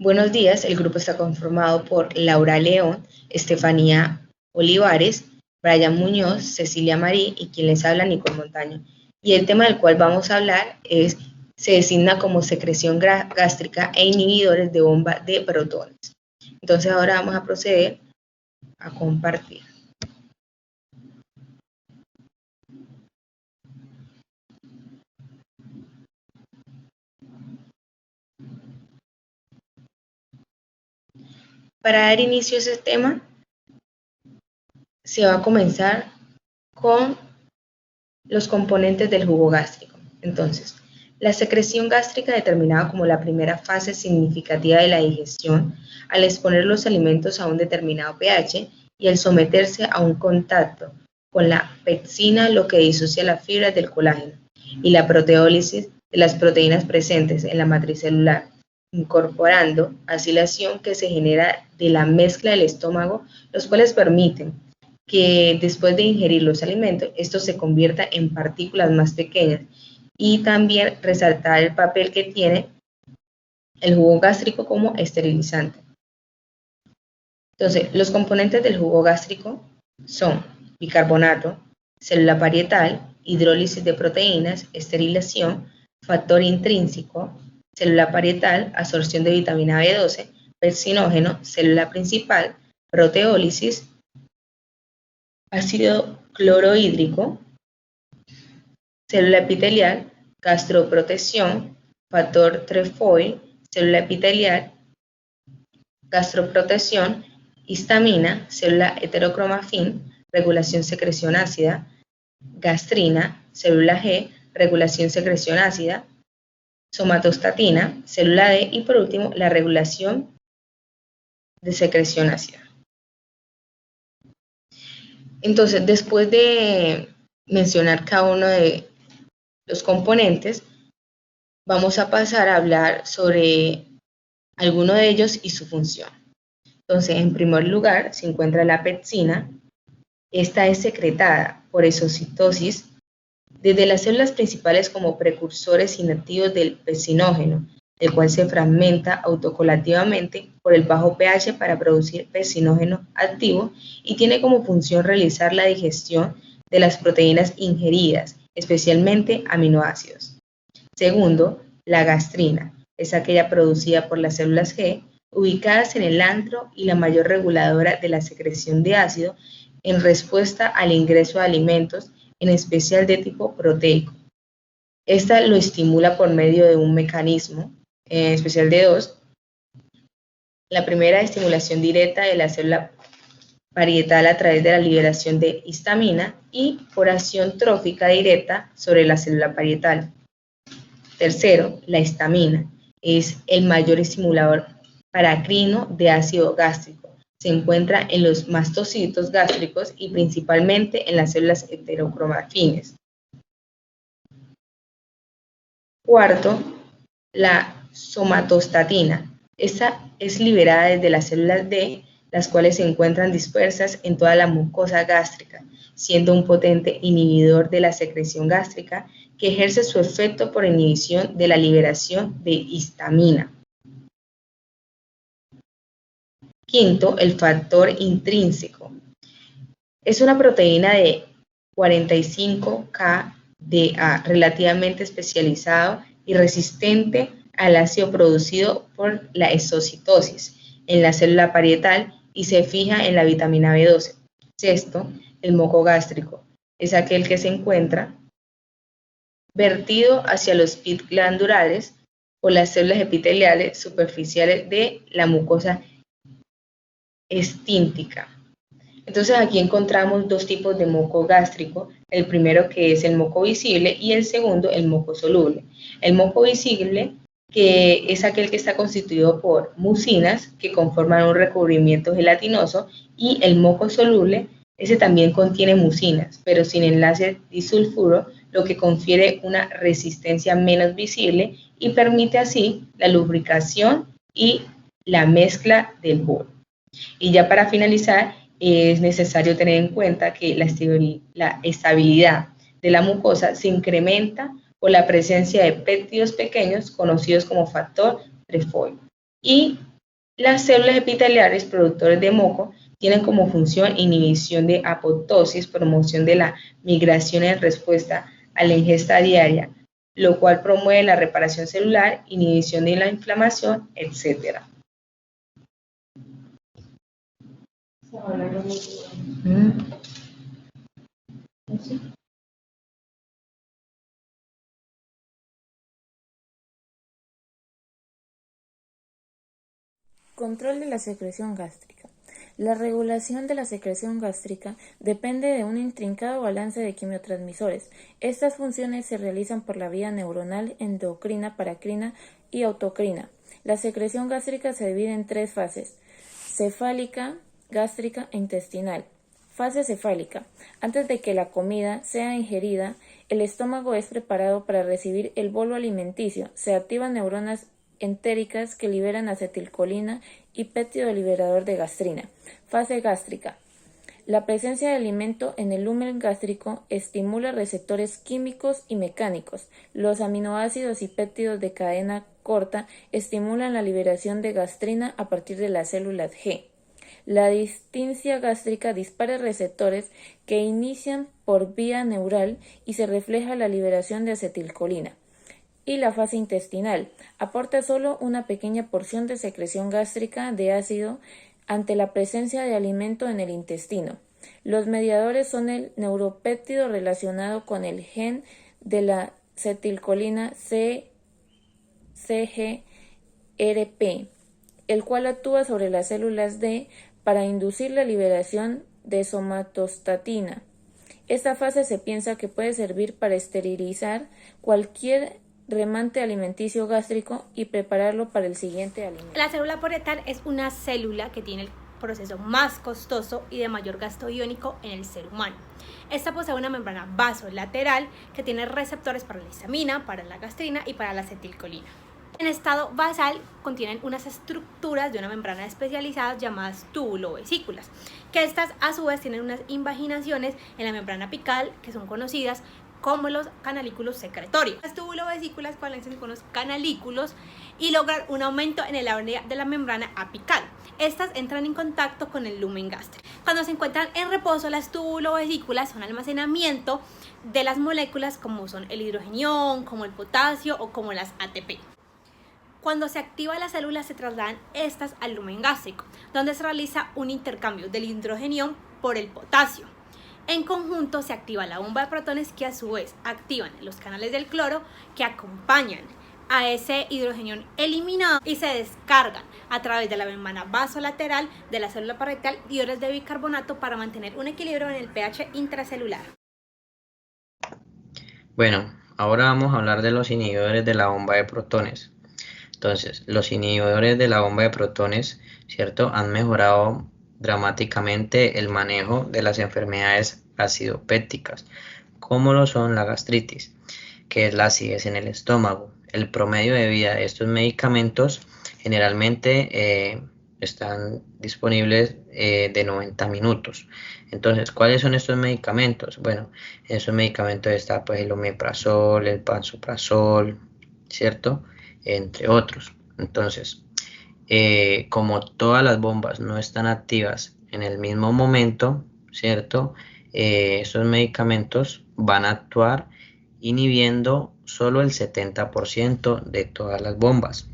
Buenos días, el grupo está conformado por Laura León, Estefanía Olivares, Brian Muñoz, Cecilia Marí y quien les habla, Nicole Montaño. Y el tema del cual vamos a hablar se designa como secreción gástrica e inhibidores de bomba de protones. Entonces ahora vamos a proceder a compartir. Para dar inicio a ese tema, se va a comenzar con los componentes del jugo gástrico. Entonces, la secreción gástrica, determinada como la primera fase significativa de la digestión, al exponer los alimentos a un determinado pH y al someterse a un contacto con la pepsina, lo que disocia las fibras del colágeno, y la proteólisis de las proteínas presentes en la matriz celular, incorporando acilación que se genera de la mezcla del estómago, los cuales permiten que después de ingerir los alimentos, esto se convierta en partículas más pequeñas, y también resaltar el papel que tiene el jugo gástrico como esterilizante. Entonces, los componentes del jugo gástrico son bicarbonato, célula parietal, hidrólisis de proteínas, esterilación, factor intrínseco, célula parietal, absorción de vitamina B12, pepsinógeno, célula principal, proteólisis, ácido clorhídrico, célula epitelial, gastroprotección, factor trefoil, célula epitelial, gastroprotección, histamina, célula heterocromafin, regulación secreción ácida, gastrina, célula G, regulación secreción ácida, somatostatina, célula D y por último la regulación de secreción ácida. Entonces, después de mencionar cada uno de los componentes, vamos a pasar a hablar sobre alguno de ellos y su función. Entonces, en primer lugar, se encuentra la pepsina. Esta es secretada por exocitosis desde las células principales como precursores inactivos del pepsinógeno, el cual se fragmenta autocolativamente por el bajo pH para producir pepsinógeno activo y tiene como función realizar la digestión de las proteínas ingeridas, especialmente aminoácidos. Segundo, la gastrina es aquella producida por las células G, ubicadas en el antro y la mayor reguladora de la secreción de ácido en respuesta al ingreso de alimentos, en especial de tipo proteico. Esta lo estimula por medio de un mecanismo, en especial de dos. La primera, estimulación directa de la célula parietal a través de la liberación de histamina, y por acción trófica directa sobre la célula parietal. Tercero, la histamina es el mayor estimulador paracrino de ácido gástrico. Se encuentra en los mastocitos gástricos y principalmente en las células heterocromafines. Cuarto, la somatostatina. Esta es liberada desde las células D, las cuales se encuentran dispersas en toda la mucosa gástrica, siendo un potente inhibidor de la secreción gástrica que ejerce su efecto por inhibición de la liberación de histamina. Quinto, el factor intrínseco. Es una proteína de 45 kDa, relativamente especializado y resistente al ácido producido por la exocitosis en la célula parietal y se fija en la vitamina B12. Sexto, el moco gástrico. Es aquel que se encuentra vertido hacia los pits glandulares por las células epiteliales superficiales de la mucosa estíntica. Entonces aquí encontramos dos tipos de moco gástrico, el primero que es el moco visible y el segundo el moco soluble. El moco visible, que es aquel que está constituido por mucinas que conforman un recubrimiento gelatinoso, y el moco soluble, ese también contiene mucinas, pero sin enlace disulfuro, lo que confiere una resistencia menos visible y permite así la lubricación y la mezcla del bolo. Y ya para finalizar, es necesario tener en cuenta que la estabilidad de la mucosa se incrementa por la presencia de péptidos pequeños conocidos como factor trefoil. Y Las células epiteliales productores de moco tienen como función inhibición de apoptosis, promoción de la migración en respuesta a la ingesta diaria, lo cual promueve la reparación celular, inhibición de la inflamación, etc. Control de la secreción gástrica. La regulación de la secreción gástrica depende de un intrincado balance de quimiotransmisores. Estas funciones se realizan por la vía neuronal, endocrina, paracrina y autocrina. La secreción gástrica se divide en tres fases: cefálica, gástrica e intestinal. Fase cefálica. Antes de que la comida sea ingerida, el estómago es preparado para recibir el bolo alimenticio. Se activan neuronas entéricas que liberan acetilcolina y péptido liberador de gastrina. Fase gástrica. La presencia de alimento en el lumen gástrico estimula receptores químicos y mecánicos. Los aminoácidos y péptidos de cadena corta estimulan la liberación de gastrina a partir de las células G. La distincia gástrica dispara receptores que inician por vía neural y se refleja la liberación de acetilcolina. Y la fase intestinal aporta solo una pequeña porción de secreción gástrica de ácido ante la presencia de alimento en el intestino. Los mediadores son el neuropéptido relacionado con el gen de la acetilcolina CGRP, el cual actúa sobre las células D para inducir la liberación de somatostatina. Esta fase se piensa que puede servir para esterilizar cualquier remante alimenticio gástrico y prepararlo para el siguiente alimento. La célula parietal es una célula que tiene el proceso más costoso y de mayor gasto iónico en el ser humano. Esta posee una membrana basolateral que tiene receptores para la histamina, para la gastrina y para la acetilcolina. En estado basal contienen unas estructuras de una membrana especializada llamadas túbulo-vesículas, que estas a su vez tienen unas invaginaciones en la membrana apical que son conocidas como los canalículos secretorios. Las túbulo-vesículas coalescen con los canalículos y logran un aumento en el área de la membrana apical. Estas entran en contacto con el lumen gástrico. Cuando se encuentran en reposo, las túbulo-vesículas son almacenamiento de las moléculas como son el hidrogenión, como el potasio o como las ATP. Cuando se activa la célula se trasladan estas al lumen gástrico, donde se realiza un intercambio del hidrogenión por el potasio. En conjunto se activa la bomba de protones que a su vez activan los canales del cloro que acompañan a ese hidrogenión eliminado y se descargan a través de la membrana vasolateral de la célula parietal iones de bicarbonato para mantener un equilibrio en el pH intracelular. Bueno, ahora vamos a hablar de los inhibidores de la bomba de protones. Entonces, los inhibidores de la bomba de protones, ¿cierto?, han mejorado dramáticamente el manejo de las enfermedades acidopépticas, como lo son la gastritis, que es la acidez en el estómago. El promedio de vida de estos medicamentos generalmente están disponibles de 90 minutos. Entonces, ¿cuáles son estos medicamentos? Bueno, en esos medicamentos está pues el omeprazol, el pantoprazol, ¿cierto?, entre otros. Entonces, como todas las bombas no están activas en el mismo momento, ¿cierto?, esos medicamentos van a actuar inhibiendo solo el 70% de todas las bombas.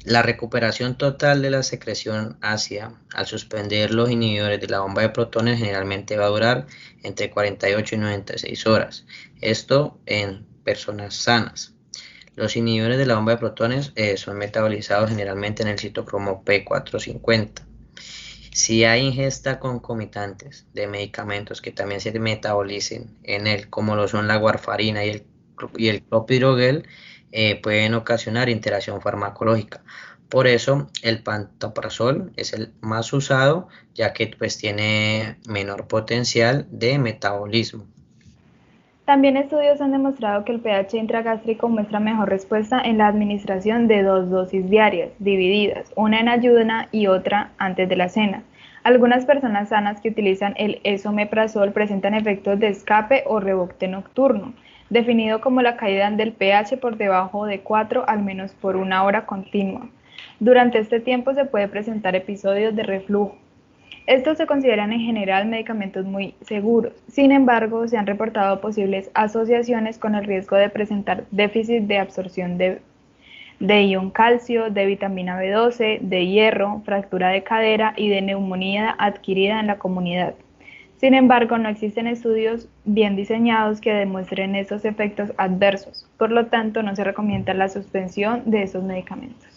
La recuperación total de la secreción ácida al suspender los inhibidores de la bomba de protones generalmente va a durar entre 48 y 96 horas. Esto en personas sanas. Los inhibidores de la bomba de protones son metabolizados generalmente en el citocromo P450. Si hay ingesta concomitantes de medicamentos que también se metabolicen en él, como lo son la warfarina y el clopidogrel, pueden ocasionar interacción farmacológica. Por eso el pantoprazol es el más usado, ya que pues tiene menor potencial de metabolismo. También estudios han demostrado que el pH intragástrico muestra mejor respuesta en la administración de 2 dosis diarias, divididas, una en ayuna y otra antes de la cena. Algunas personas sanas que utilizan el esomeprazol presentan efectos de escape o rebote nocturno, definido como la caída del pH por debajo de 4 al menos por una hora continua. Durante este tiempo se puede presentar episodios de reflujo. Estos se consideran en general medicamentos muy seguros. Sin embargo, se han reportado posibles asociaciones con el riesgo de presentar déficit de absorción de ion calcio, de vitamina B12, de hierro, fractura de cadera y de neumonía adquirida en la comunidad. Sin embargo, no existen estudios bien diseñados que demuestren estos efectos adversos. Por lo tanto, no se recomienda la suspensión de esos medicamentos.